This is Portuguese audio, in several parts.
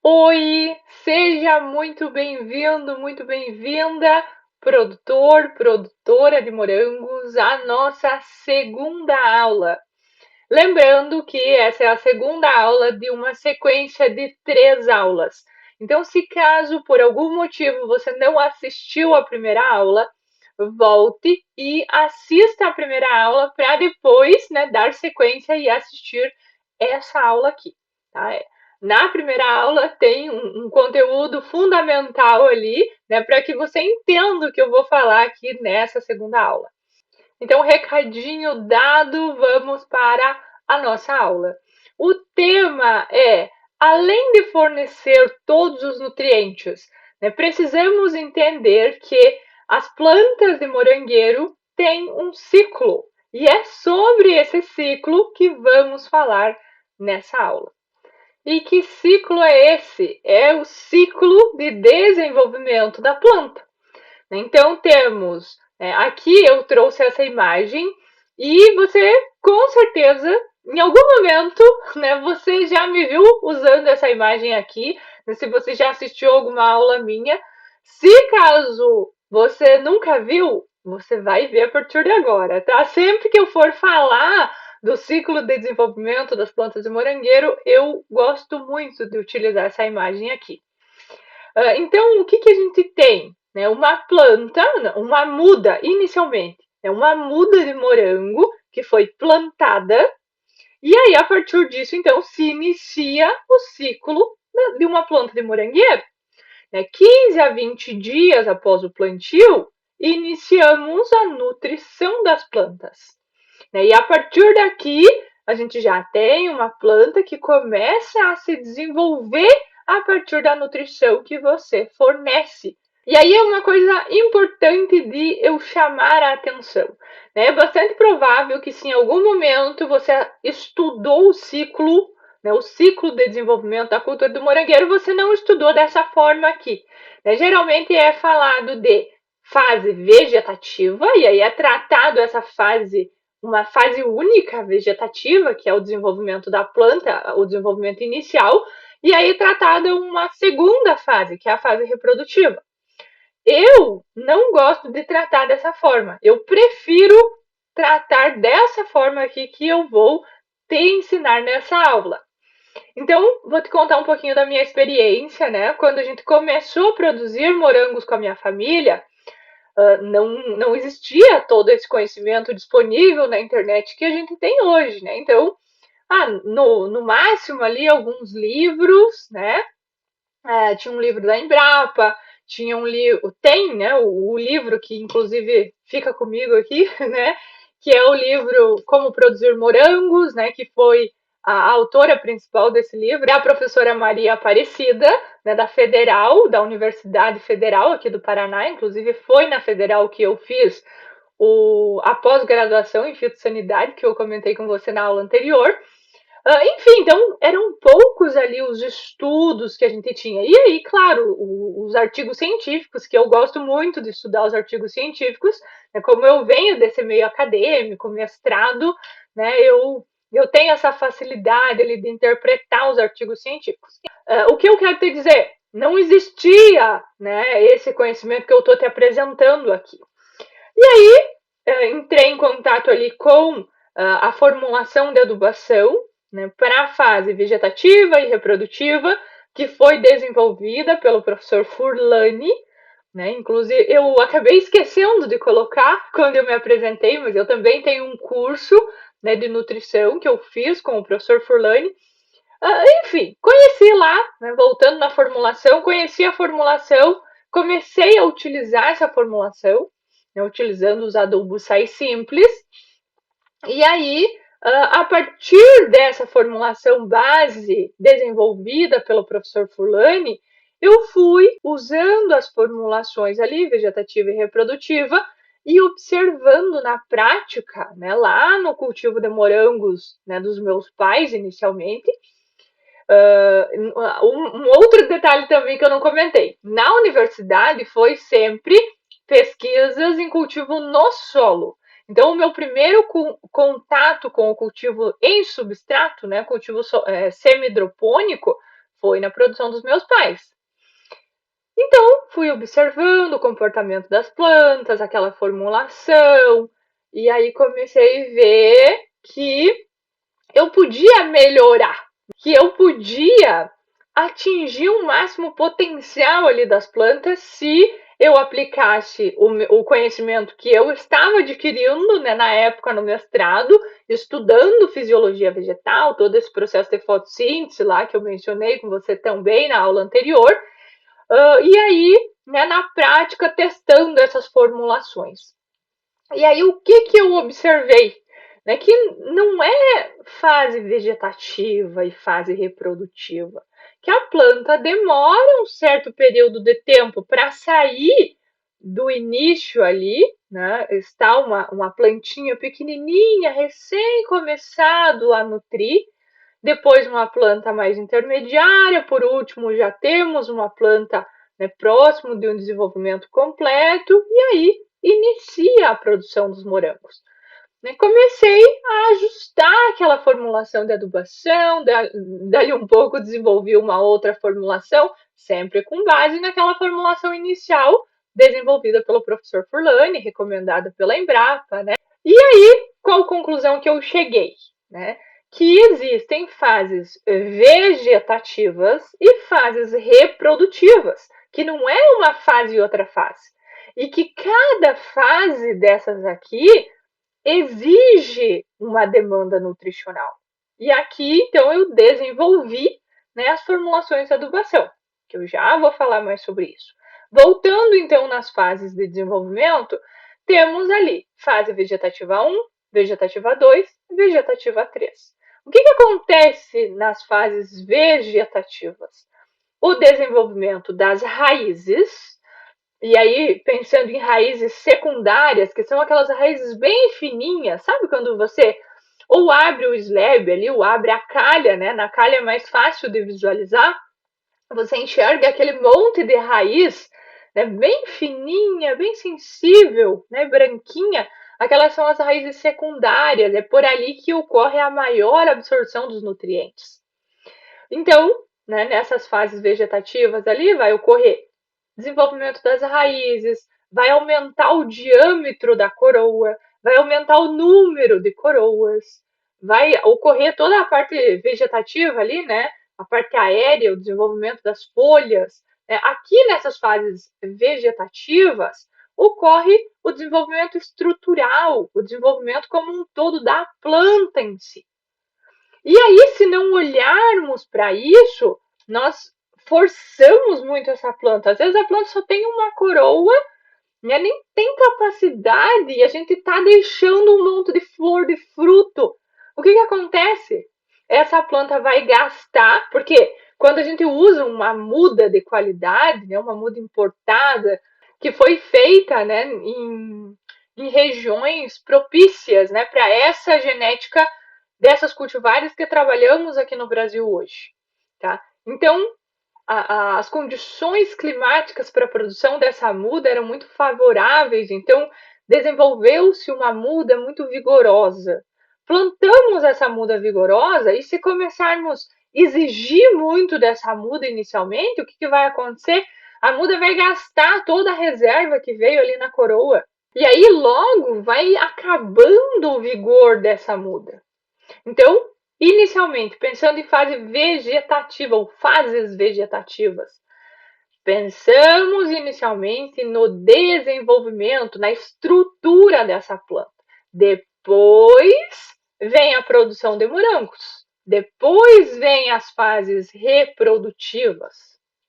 Oi, seja muito bem-vindo, muito bem-vinda, produtor, produtora de morangos, à nossa segunda aula. Lembrando que essa é a segunda aula de uma sequência de 3 aulas. Então, se caso por algum motivo você não assistiu à primeira aula, volte e assista a primeira aula para depois, né, dar sequência e assistir essa aula aqui, tá? Na primeira aula tem um conteúdo fundamental ali, né, para que você entenda o que eu vou falar aqui nessa segunda aula. Então, recadinho dado, vamos para a nossa aula. O tema é: além de fornecer todos os nutrientes, né, precisamos entender que as plantas de morangueiro têm um ciclo. E é sobre esse ciclo que vamos falar nessa aula. E que ciclo é esse? É o ciclo de desenvolvimento da planta. Então temos, aqui eu trouxe essa imagem e você com certeza em algum momento, né, você já me viu usando essa imagem aqui, né, se você já assistiu alguma aula minha. Se caso você nunca viu, você vai ver a partir de agora, tá? Sempre que eu for falar do ciclo de desenvolvimento das plantas de morangueiro, eu gosto muito de utilizar essa imagem aqui. Então, o que, que a gente tem? Né? Uma planta, uma muda, inicialmente, é uma muda de morango que foi plantada, e aí, a partir disso, então, se inicia o ciclo de uma planta de morangueiro. 15 a 20 dias após o plantio, iniciamos a nutrição das plantas. E a partir daqui, a gente já tem uma planta que começa a se desenvolver a partir da nutrição que você fornece. E aí é uma coisa importante de eu chamar a atenção. É bastante provável que se em algum momento você estudou o ciclo, né, o ciclo de desenvolvimento da cultura do morangueiro, você não estudou dessa forma aqui. Geralmente é falado de fase vegetativa, e aí é tratado essa fase, uma fase única vegetativa, que é o desenvolvimento da planta, o desenvolvimento inicial, e aí tratada uma segunda fase, que é a fase reprodutiva. Eu não gosto de tratar dessa forma. Eu prefiro tratar dessa forma aqui que eu vou te ensinar nessa aula. Então, vou te contar um pouquinho da minha experiência, né? Quando a gente começou a produzir morangos com a minha família, não existia todo esse conhecimento disponível na internet que a gente tem hoje, né? Então, no máximo ali alguns livros, né? Tinha um livro da Embrapa, tinha um livro, tem, né? O livro que inclusive fica comigo aqui, né? Que é o livro Como Produzir Morangos, né? Que foi a autora principal desse livro, é a professora Maria Aparecida, né, da Federal, da Universidade Federal aqui do Paraná, inclusive foi na Federal que eu fiz a pós-graduação em fitossanidade, que eu comentei com você na aula anterior. Enfim, então eram poucos ali os estudos que a gente tinha. E aí, claro, os artigos científicos, que eu gosto muito de estudar os artigos científicos, né, como eu venho desse meio acadêmico, mestrado, né, eu tenho essa facilidade ali de interpretar os artigos científicos. O que eu quero te dizer? Não existia, né, esse conhecimento que eu estou te apresentando aqui. E aí, entrei em contato ali com a formulação de adubação, né, para a fase vegetativa e reprodutiva, que foi desenvolvida pelo professor Furlani, né? Inclusive, eu acabei esquecendo de colocar quando eu me apresentei, mas eu também tenho um curso, né, de nutrição que eu fiz com o professor Furlani. Enfim, conheci lá, né, voltando na formulação, conheci a formulação, comecei a utilizar essa formulação, né, utilizando os adubos sais simples, e aí, a partir dessa formulação base desenvolvida pelo professor Furlani, eu fui usando as formulações ali, vegetativa e reprodutiva, e observando na prática, né, lá no cultivo de morangos, né, dos meus pais inicialmente. Um outro detalhe também que eu não comentei: na universidade foi sempre pesquisas em cultivo no solo. Então, o meu primeiro contato com o cultivo em substrato, né, cultivo semi-hidropônico, foi na produção dos meus pais. Então, fui observando o comportamento das plantas, aquela formulação, e aí comecei a ver que eu podia melhorar, que eu podia atingir o máximo potencial ali das plantas se eu aplicasse o conhecimento que eu estava adquirindo, né, na época no mestrado, estudando fisiologia vegetal, todo esse processo de fotossíntese lá que eu mencionei com você também na aula anterior, e aí, né, na prática, testando essas formulações. E aí, o que eu observei? Né, que não é fase vegetativa e fase reprodutiva, que a planta demora um certo período de tempo para sair do início ali, né? Está uma plantinha pequenininha, recém começado a nutrir, depois uma planta mais intermediária, por último já temos uma planta, né, próximo de um desenvolvimento completo, e aí inicia a produção dos morangos. Né? Comecei a ajustar aquela formulação de adubação, dali um pouco desenvolvi uma outra formulação, sempre com base naquela formulação inicial desenvolvida pelo professor Furlani, recomendada pela Embrapa, né? E aí, qual conclusão que eu cheguei? Né? Que existem fases vegetativas e fases reprodutivas, que não é uma fase e outra fase. E que cada fase dessas aqui exige uma demanda nutricional. E aqui, então, eu desenvolvi, né, as formulações de adubação, que eu já vou falar mais sobre isso. Voltando, então, nas fases de desenvolvimento, temos ali fase vegetativa 1, vegetativa 2, vegetativa 3. O que acontece nas fases vegetativas? O desenvolvimento das raízes, e aí, pensando em raízes secundárias, que são aquelas raízes bem fininhas, sabe quando você ou abre o slab ali, ou abre a calha, né? Na calha é mais fácil de visualizar, você enxerga aquele monte de raiz, né? Bem fininha, bem sensível, né? Branquinha. Aquelas são as raízes secundárias, é por ali que ocorre a maior absorção dos nutrientes. Então, né, nessas fases vegetativas ali vai ocorrer desenvolvimento das raízes, vai aumentar o diâmetro da coroa, vai aumentar o número de coroas, vai ocorrer toda a parte vegetativa ali, né? A parte aérea, o desenvolvimento das folhas. Né? Aqui nessas fases vegetativas ocorre o desenvolvimento estrutural, o desenvolvimento como um todo da planta em si. E aí, se não olharmos para isso, nós forçamos muito essa planta. Às vezes a planta só tem uma coroa, né? Nem tem capacidade e a gente está deixando um monte de flor, de fruto. O que acontece? Essa planta vai gastar, porque quando a gente usa uma muda de qualidade, né, uma muda importada, que foi feita, né, em regiões propícias, né, para essa genética dessas cultivares que trabalhamos aqui no Brasil hoje. Tá? Então, as condições climáticas para a produção dessa muda eram muito favoráveis, então desenvolveu-se uma muda muito vigorosa. Plantamos essa muda vigorosa e se começarmos a exigir muito dessa muda inicialmente, o que vai acontecer? A muda vai gastar toda a reserva que veio ali na coroa. E aí logo vai acabando o vigor dessa muda. Então, inicialmente, pensando em fase vegetativa ou fases vegetativas, pensamos inicialmente no desenvolvimento, na estrutura dessa planta. Depois vem a produção de morangos. Depois vem as fases reprodutivas.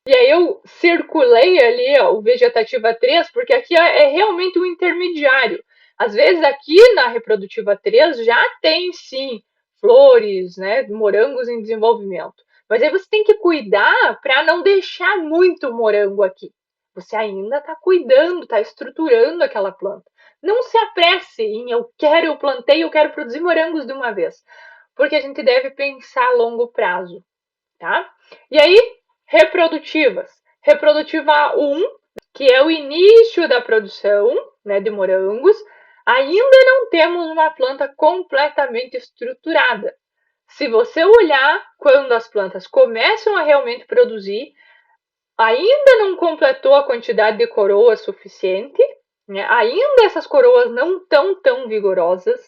E aí eu circulei ali ó, o vegetativa 3, porque aqui é realmente um intermediário. Às vezes aqui na reprodutiva 3 já tem sim flores, né, morangos em desenvolvimento. Mas aí você tem que cuidar para não deixar muito morango aqui. Você ainda está cuidando, está estruturando aquela planta. Não se apresse em eu plantei, eu quero produzir morangos de uma vez. Porque a gente deve pensar a longo prazo, tá? E aí, reprodutivas. Reprodutiva 1, que é o início da produção, né, de morangos, ainda não temos uma planta completamente estruturada. Se você olhar quando as plantas começam a realmente produzir, ainda não completou a quantidade de coroas suficiente, né? Ainda essas coroas não estão tão vigorosas,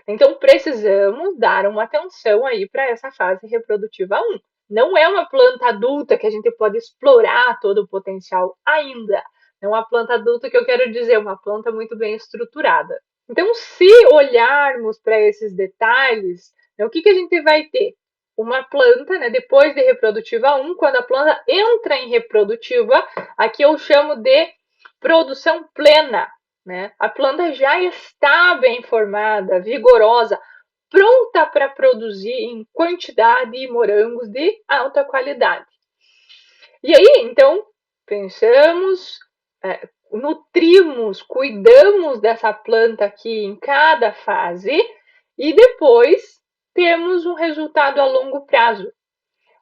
então precisamos dar uma atenção aí para essa fase reprodutiva 1. Não é uma planta adulta que a gente pode explorar todo o potencial ainda. Não é uma planta adulta que eu quero dizer, uma planta muito bem estruturada. Então, se olharmos para esses detalhes, né, o que a gente vai ter? Uma planta, né, depois de reprodutiva 1, quando a planta entra em reprodutiva, aqui eu chamo de produção plena. Né? A planta já está bem formada, vigorosa, pronta para produzir em quantidade morangos de alta qualidade. E aí, então, pensamos, nutrimos, cuidamos dessa planta aqui em cada fase e depois temos um resultado a longo prazo.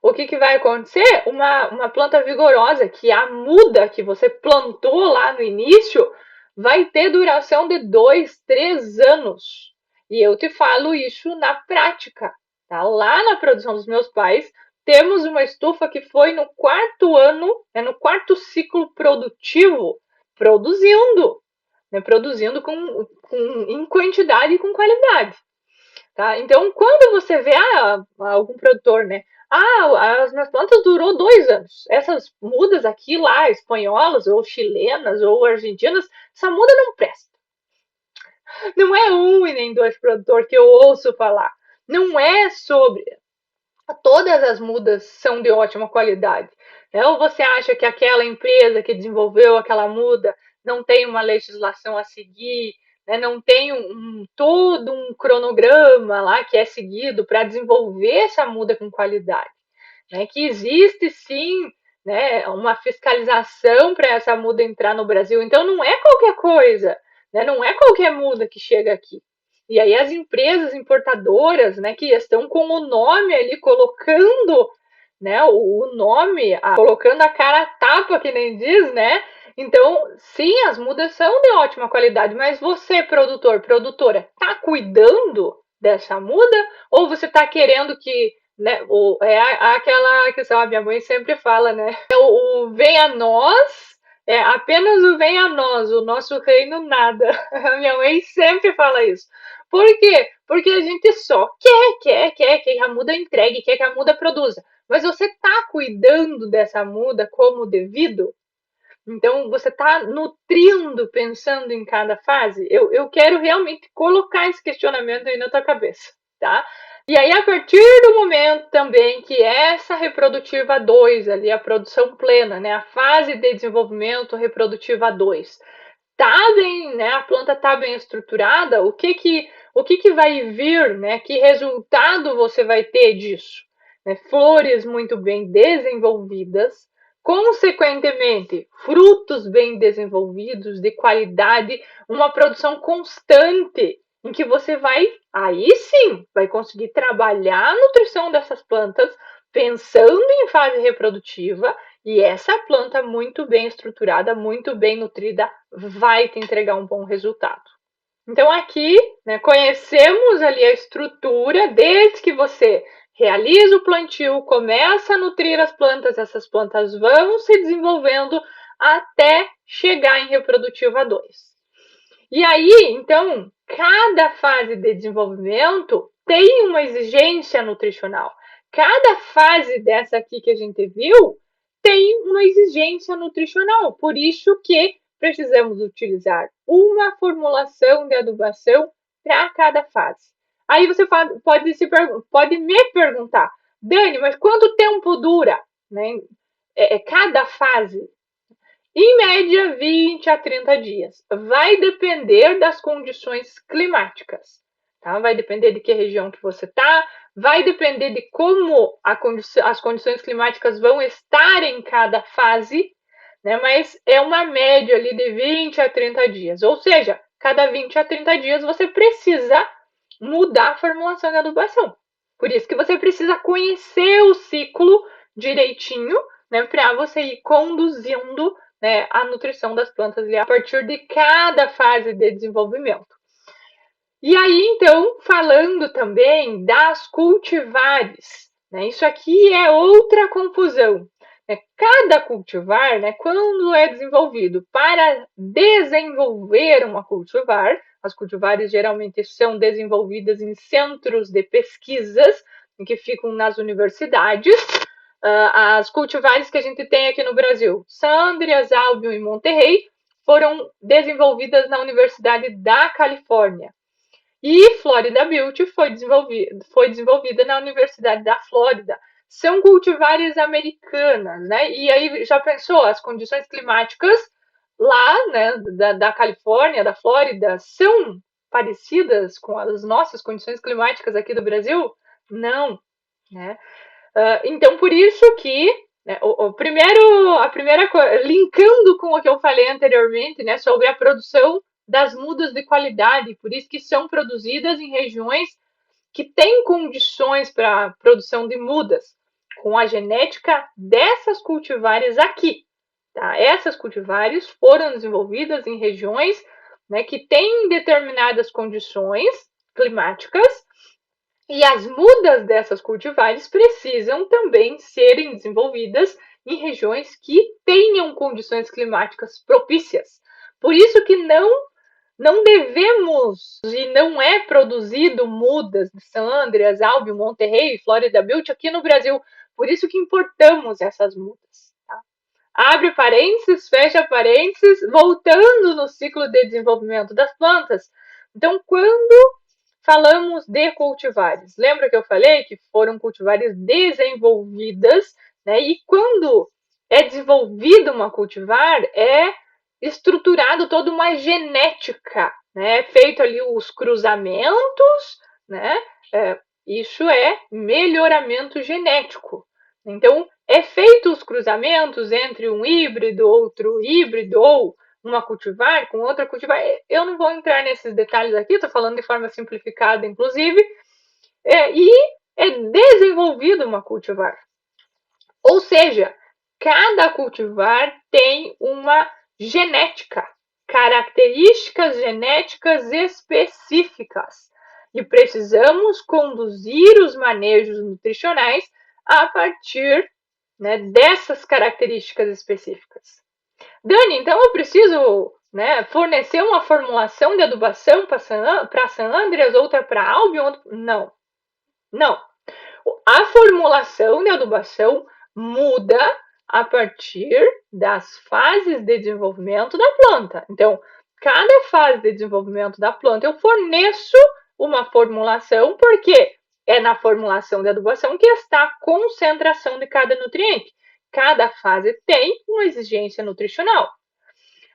O que vai acontecer? Uma planta vigorosa, que a muda que você plantou lá no início, vai ter duração de 2, 3 anos. E eu te falo isso na prática. Tá? Lá na produção dos meus pais, temos uma estufa que foi no 4º ano, no 4º ciclo produtivo, produzindo. Né? Produzindo em quantidade e com qualidade. Tá? Então, quando você vê algum produtor, né? As minhas plantas durou 2 anos. Essas mudas aqui, lá, espanholas, ou chilenas, ou argentinas, essa muda não presta. Não é um e nem dois produtores que eu ouço falar. Não é sobre. Todas as mudas são de ótima qualidade. Ou você acha que aquela empresa que desenvolveu aquela muda não tem uma legislação a seguir, né? Não tem todo um cronograma lá que é seguido para desenvolver essa muda com qualidade. Né? Que existe sim, né, uma fiscalização para essa muda entrar no Brasil. Então não é qualquer coisa, né? Não é qualquer muda que chega aqui. E aí as empresas importadoras, né, que estão com o nome ali, colocando, né, o nome, colocando a cara a tapa, que nem diz, né? Então, sim, as mudas são de ótima qualidade, mas você, produtor, produtora, tá cuidando dessa muda? Ou você tá querendo que, né, aquela questão, a minha mãe sempre fala, né, o vem a nós, apenas o vem a nós, o nosso reino nada. A minha mãe sempre fala isso. Por quê? Porque a gente só quer que a muda entregue, quer que a muda produza. Mas você está cuidando dessa muda como devido? Então, você está nutrindo, pensando em cada fase? Eu quero realmente colocar esse questionamento aí na tua cabeça, tá? E aí, a partir do momento também que essa reprodutiva 2, ali, a produção plena, né? A fase de desenvolvimento reprodutiva 2, tá bem, né? A planta tá bem estruturada, o que vai vir, né? Que resultado você vai ter disso? Né? Flores muito bem desenvolvidas, consequentemente, frutos bem desenvolvidos, de qualidade, uma produção constante, em que você vai, aí sim, vai conseguir trabalhar a nutrição dessas plantas, pensando em fase reprodutiva, e essa planta muito bem estruturada, muito bem nutrida, vai te entregar um bom resultado. Então aqui, né, conhecemos ali a estrutura, desde que você realiza o plantio, começa a nutrir as plantas, essas plantas vão se desenvolvendo até chegar em reprodutiva 2. E aí, então, cada fase de desenvolvimento tem uma exigência nutricional. Cada fase dessa aqui que a gente viu tem uma exigência nutricional. Por isso que precisamos utilizar uma formulação de adubação para cada fase. Aí você pode me perguntar, Dani, mas quanto tempo dura, né, cada fase? Em média, 20 a 30 dias. Vai depender das condições climáticas. Tá? Vai depender de que região que você está, vai depender de como as condições climáticas vão estar em cada fase, né? Mas é uma média ali de 20 a 30 dias. Ou seja, cada 20 a 30 dias você precisa mudar a formulação de adubação. Por isso que você precisa conhecer o ciclo direitinho, né, para você ir conduzindo, né, a nutrição das plantas a partir de cada fase de desenvolvimento. E aí, então, falando também das cultivares, né? Isso aqui é outra confusão. Né? Cada cultivar, né, quando é desenvolvido para desenvolver uma cultivar, as cultivares geralmente são desenvolvidas em centros de pesquisas que ficam nas universidades. As cultivares que a gente tem aqui no Brasil, Sandrias, Albion e Monterrey, foram desenvolvidas na Universidade da Califórnia. E Florida Beauty foi desenvolvida na Universidade da Flórida. São cultivares americanas, né? E aí já pensou, as condições climáticas lá, né, da Califórnia, da Flórida, são parecidas com as nossas condições climáticas aqui do Brasil? Não, né? Então, por isso que né, a primeira coisa, linkando com o que eu falei anteriormente, né, sobre a produção das mudas de qualidade, por isso que são produzidas em regiões que têm condições para produção de mudas, com a genética dessas cultivares aqui. Tá? Essas cultivares foram desenvolvidas em regiões né, que têm determinadas condições climáticas e as mudas dessas cultivares precisam também serem desenvolvidas em regiões que tenham condições climáticas propícias. Por isso que não devemos e não é produzido mudas de San Andreas, Albion, Monterrey, Florida Beauty aqui no Brasil. Por isso que importamos essas mudas. Tá? Abre parênteses, fecha parênteses, voltando no ciclo de desenvolvimento das plantas. Então, quando falamos de cultivares. Lembra que eu falei que foram cultivares desenvolvidas, né? E quando é desenvolvida uma cultivar, é estruturado toda uma genética, né? É feito ali os cruzamentos, né? Isso é melhoramento genético. Então, é feito os cruzamentos entre um híbrido, outro híbrido, ou uma cultivar com outra cultivar. Eu não vou entrar nesses detalhes aqui, estou falando de forma simplificada, inclusive. E é desenvolvido uma cultivar. Ou seja, cada cultivar tem uma genética, características genéticas específicas. E precisamos conduzir os manejos nutricionais a partir né, dessas características específicas. Dani, então eu preciso né, fornecer uma formulação de adubação para San Andreas, outra para Albion? Não. Não. A formulação de adubação muda a partir das fases de desenvolvimento da planta. Então, cada fase de desenvolvimento da planta eu forneço uma formulação, porque é na formulação de adubação que está a concentração de cada nutriente. Cada fase tem uma exigência nutricional.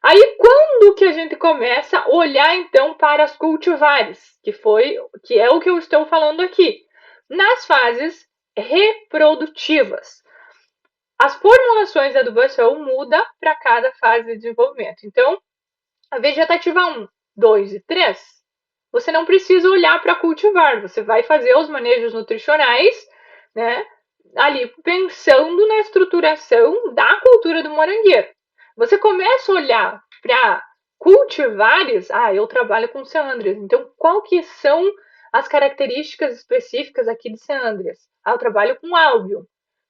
Aí, quando que a gente começa a olhar, então, para as cultivares, que é o que eu estou falando aqui? Nas fases reprodutivas. As formulações de adubação mudam para cada fase de desenvolvimento. Então, a vegetativa 1, 2 e 3, você não precisa olhar para cultivar, você vai fazer os manejos nutricionais, né, ali pensando na estruturação da cultura do morangueiro. Você começa a olhar para cultivares, eu trabalho com San Andreas, então qual que são as características específicas aqui de San Andreas? Eu trabalho com Albion.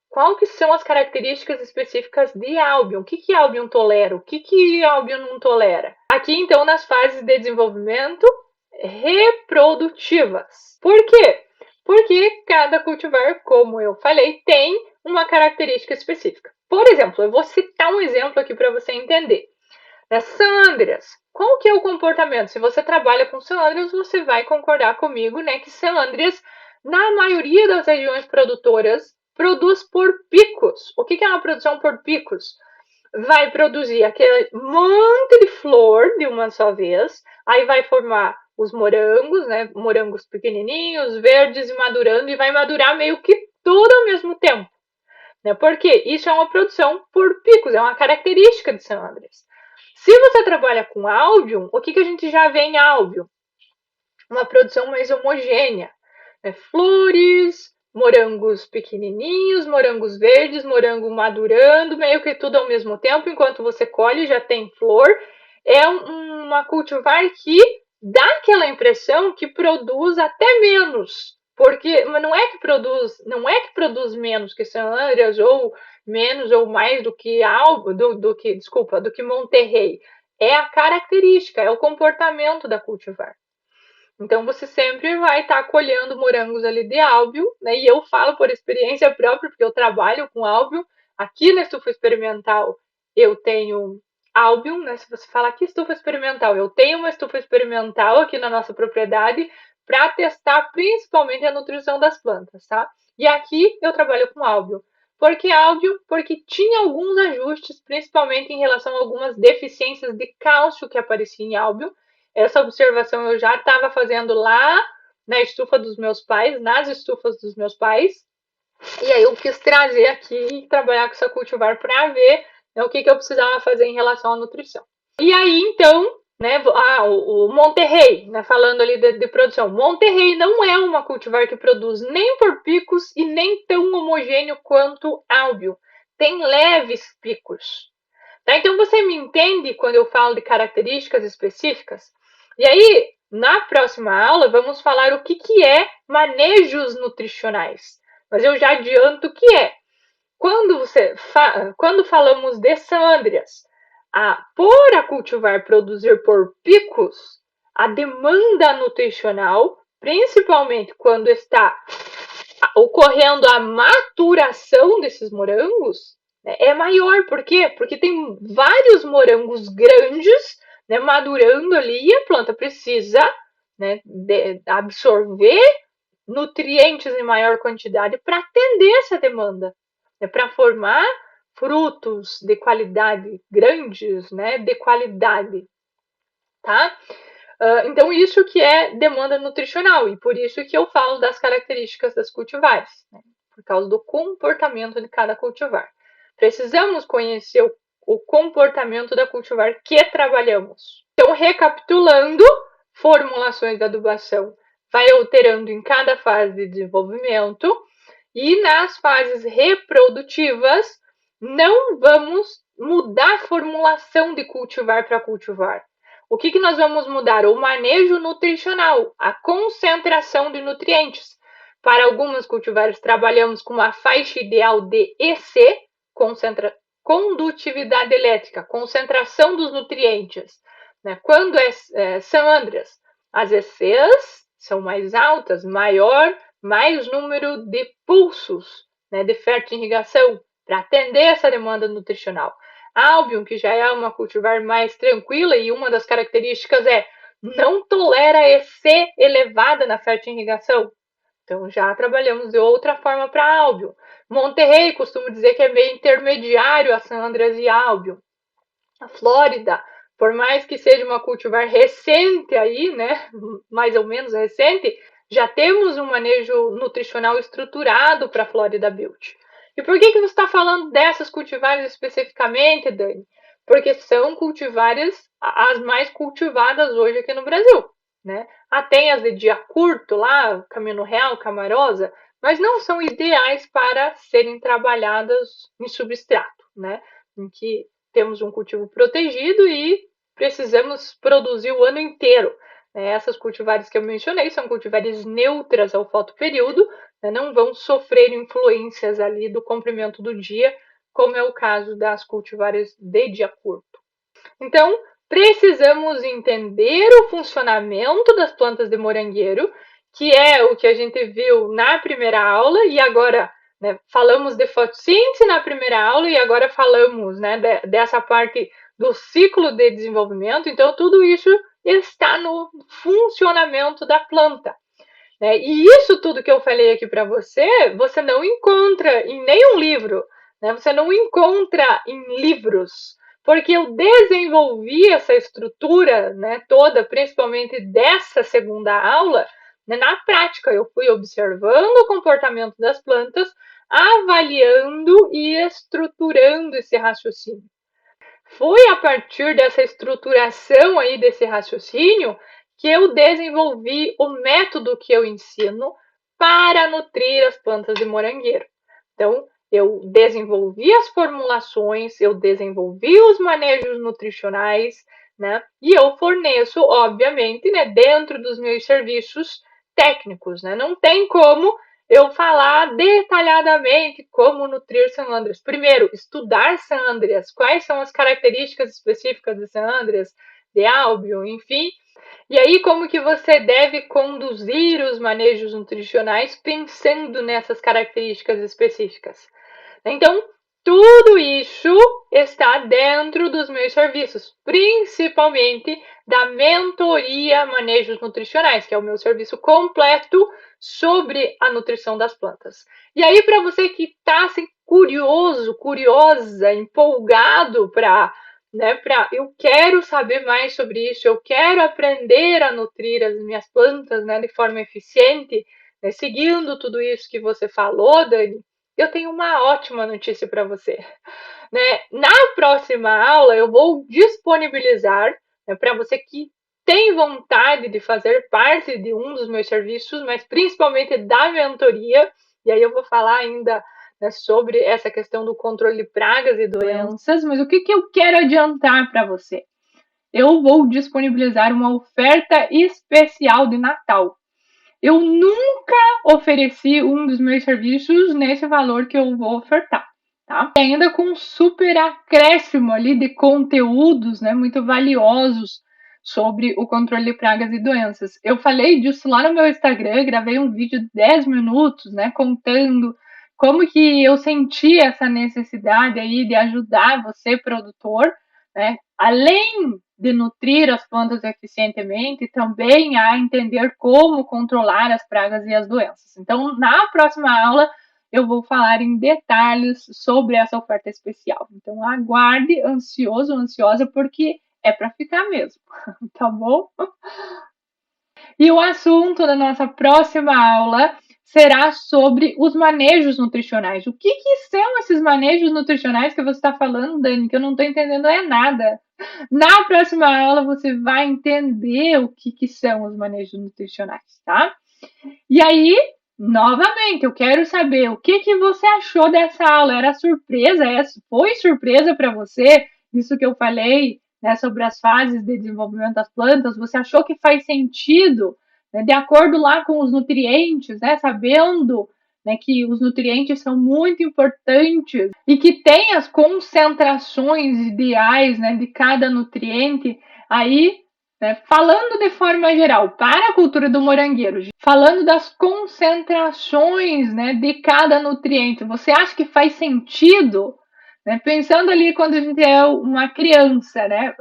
Qual que são as características específicas de Albion? O que Albion tolera? O que Albion não tolera? Aqui, então, nas fases de desenvolvimento reprodutivas. Por quê? Porque cada cultivar, como eu falei, tem uma característica específica. Por exemplo, eu vou citar um exemplo aqui para você entender. Nas San Andreas, qual que é o comportamento? Se você trabalha com San Andreas, você vai concordar comigo, né, que San Andreas, na maioria das regiões produtoras, produz por picos. O que é uma produção por picos? Vai produzir aquele monte de flor de uma só vez, aí vai formar os morangos, né? Morangos pequenininhos, verdes e madurando, e vai madurar meio que tudo ao mesmo tempo. Né? Porque isso é uma produção por picos, é uma característica de San Andreas. Se você trabalha com Albion, o que a gente já vê em Albion? Uma produção mais homogênea. Né? Flores, morangos pequenininhos, morangos verdes, morango madurando, meio que tudo ao mesmo tempo, enquanto você colhe já tem flor. É uma cultivar que dá aquela impressão que produz até menos, porque mas não é que produz menos que San Andreas ou menos ou mais do que do que Monterrey. É a característica, é o comportamento da cultivar. Então você sempre vai estar colhendo morangos ali de Albion, né? E eu falo por experiência própria, porque eu trabalho com Albion. Aqui na estufa experimental eu tenho Albion, né? Se você falar que estufa experimental, eu tenho uma estufa experimental aqui na nossa propriedade para testar principalmente a nutrição das plantas, tá? E aqui eu trabalho com Albion. Por que Albion? Porque tinha alguns ajustes, principalmente em relação a algumas deficiências de cálcio que apareciam em Albion. Essa observação eu já estava fazendo lá na estufa dos meus pais, nas estufas dos meus pais. E aí eu quis trazer aqui e trabalhar com essa cultivar para ver, né, o que eu precisava fazer em relação à nutrição. E aí, então, né, o Monterrey, né, falando ali de produção. Monterrey não é uma cultivar que produz nem por picos e nem tão homogêneo quanto Albion. Tem leves picos. Tá? Então você me entende quando eu falo de características específicas? E aí, na próxima aula, vamos falar o que é manejos nutricionais. Mas eu já adianto o que é. Quando falamos de sândrias, por a cultivar produzir por picos, a demanda nutricional, principalmente quando está ocorrendo a maturação desses morangos, né, é maior. Por quê? Porque tem vários morangos grandes, né, madurando ali e a planta precisa, né, absorver nutrientes em maior quantidade para atender essa demanda, né, para formar frutos de qualidade grandes, né, de qualidade, tá? Então, isso que é demanda nutricional, e por isso que eu falo das características das cultivares, né? Por causa do comportamento de cada cultivar. Precisamos conhecer o comportamento da cultivar que trabalhamos. Então, recapitulando, formulações da adubação vai alterando em cada fase de desenvolvimento, e nas fases reprodutivas não vamos mudar a formulação de cultivar para cultivar. O que nós vamos mudar? O manejo nutricional, a concentração de nutrientes. Para algumas cultivares, trabalhamos com uma faixa ideal de EC, condutividade elétrica, concentração dos nutrientes. Quando é San Andreas, as ECs são mais altas, mais número de pulsos, né, de fertirrigação, para atender essa demanda nutricional. Albion, que já é uma cultivar mais tranquila, e uma das características é não tolera EC elevada na fertirrigação. Então já trabalhamos de outra forma para Albion. Monterrey, costumo dizer que é meio intermediário a San Andreas e Albion. A Flórida, por mais que seja uma cultivar recente aí, né, mais ou menos recente, já temos um manejo nutricional estruturado para a Florida Beauty. E por que você está falando dessas cultivares especificamente, Dani? Porque são cultivares as mais cultivadas hoje aqui no Brasil, né? Tem as de dia curto lá, Camino Real, Camarosa, mas não são ideais para serem trabalhadas em substrato, né? Em que temos um cultivo protegido e precisamos produzir o ano inteiro. Essas cultivares que eu mencionei são cultivares neutras ao fotoperíodo, não vão sofrer influências ali do comprimento do dia, como é o caso das cultivares de dia curto. Então, precisamos entender o funcionamento das plantas de morangueiro, que é o que a gente viu na primeira aula, e agora, né, falamos de fotossíntese na primeira aula, e agora falamos, né, dessa parte do ciclo de desenvolvimento. Então, tudo isso está no funcionamento da planta. E isso tudo que eu falei aqui para você, você não encontra em nenhum livro, né? Você não encontra em livros, porque eu desenvolvi essa estrutura, né, toda, principalmente dessa segunda aula, né, na prática. Eu fui observando o comportamento das plantas, avaliando e estruturando esse raciocínio. Foi a partir dessa estruturação aí desse raciocínio que eu desenvolvi o método que eu ensino para nutrir as plantas de morangueiro. Então, eu desenvolvi as formulações, eu desenvolvi os manejos nutricionais, né? E eu forneço, obviamente, né, dentro dos meus serviços técnicos, né? Não tem como eu falar detalhadamente como nutrir sandrias. Primeiro, estudar sandrias, quais são as características específicas de sandrias, de álbio, enfim. E aí, como que você deve conduzir os manejos nutricionais pensando nessas características específicas? Então, tudo isso está dentro dos meus serviços, principalmente da mentoria manejos nutricionais, que é o meu serviço completo sobre a nutrição das plantas. E aí, para você que está assim, curioso, curiosa, empolgado eu quero saber mais sobre isso, eu quero aprender a nutrir as minhas plantas, né, de forma eficiente, né, seguindo tudo isso que você falou, Dani, eu tenho uma ótima notícia para você. Né? Na próxima aula, eu vou disponibilizar, né, para você que tem vontade de fazer parte de um dos meus serviços, mas principalmente da mentoria, e aí eu vou falar ainda, né, sobre essa questão do controle de pragas e doenças, mas o que eu quero adiantar para você? Eu vou disponibilizar uma oferta especial de Natal. Eu nunca ofereci um dos meus serviços nesse valor que eu vou ofertar, tá? E ainda com um super acréscimo ali de conteúdos, né, muito valiosos sobre o controle de pragas e doenças. Eu falei disso lá no meu Instagram, gravei um vídeo de 10 minutos, né, contando como que eu senti essa necessidade aí de ajudar você, produtor, né, além de nutrir as plantas eficientemente, também a entender como controlar as pragas e as doenças. Então, na próxima aula, eu vou falar em detalhes sobre essa oferta especial. Então, aguarde, ansioso, ansiosa, porque é para ficar mesmo, tá bom? E o assunto da nossa próxima aula será sobre os manejos nutricionais. O que são esses manejos nutricionais que você está falando, Dani? Que eu não estou entendendo nada. Na próxima aula você vai entender o que são os manejos nutricionais, tá? E aí, novamente, eu quero saber o que você achou dessa aula. Era surpresa? Foi surpresa para você? Isso que eu falei, né, sobre as fases de desenvolvimento das plantas? Você achou que faz sentido, né, de acordo lá com os nutrientes, né, sabendo, né, que os nutrientes são muito importantes e que tem as concentrações ideais, né, de cada nutriente, aí, né, falando de forma geral, para a cultura do morangueiro, falando das concentrações, né, de cada nutriente, você acha que faz sentido? Né, pensando ali quando a gente é uma criança, né,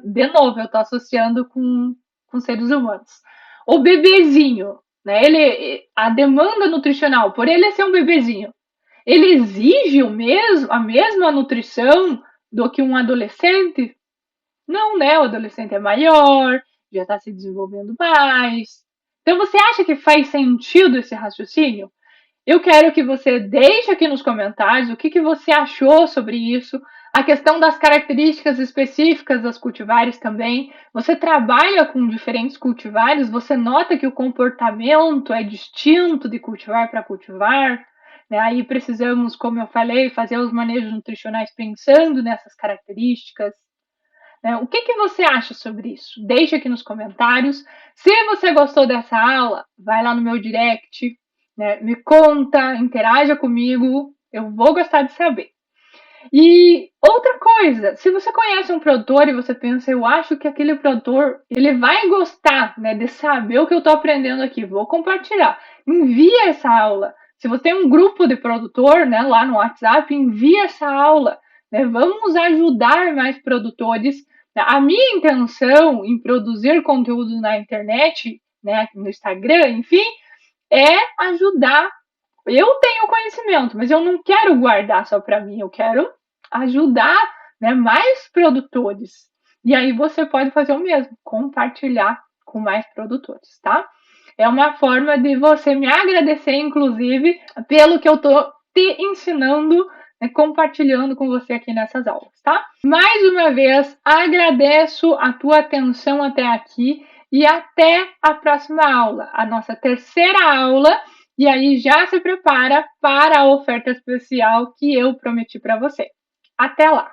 de novo, eu estou associando com seres humanos. O bebezinho, né, a demanda nutricional, por ele ser um bebezinho, ele exige a mesma nutrição do que um adolescente? Não, né? O adolescente é maior, já está se desenvolvendo mais. Então, você acha que faz sentido esse raciocínio? Eu quero que você deixe aqui nos comentários o que você achou sobre isso, a questão das características específicas das cultivares também. Você trabalha com diferentes cultivares, você nota que o comportamento é distinto de cultivar para cultivar. Né? Aí precisamos, como eu falei, fazer os manejos nutricionais pensando nessas características. O que você acha sobre isso? Deixe aqui nos comentários. Se você gostou dessa aula, vai lá no meu direct, né? Me conta, interaja comigo, eu vou gostar de saber. E outra coisa, se você conhece um produtor e você pensa, eu acho que aquele produtor, ele vai gostar, né, de saber o que eu estou aprendendo aqui, vou compartilhar. Envia essa aula. Se você tem um grupo de produtor, né, lá no WhatsApp, envia essa aula. Né? Vamos ajudar mais produtores. A minha intenção em produzir conteúdo na internet, né, no Instagram, enfim, é ajudar. Eu tenho conhecimento, mas eu não quero guardar só para mim, eu quero ajudar, né, mais produtores. E aí você pode fazer o mesmo, compartilhar com mais produtores, tá? É uma forma de você me agradecer, inclusive, pelo que eu tô te ensinando, né, compartilhando com você aqui nessas aulas, tá? Mais uma vez, agradeço a tua atenção até aqui e até a próxima aula, a nossa terceira aula. E aí já se prepara para a oferta especial que eu prometi para você. Até lá!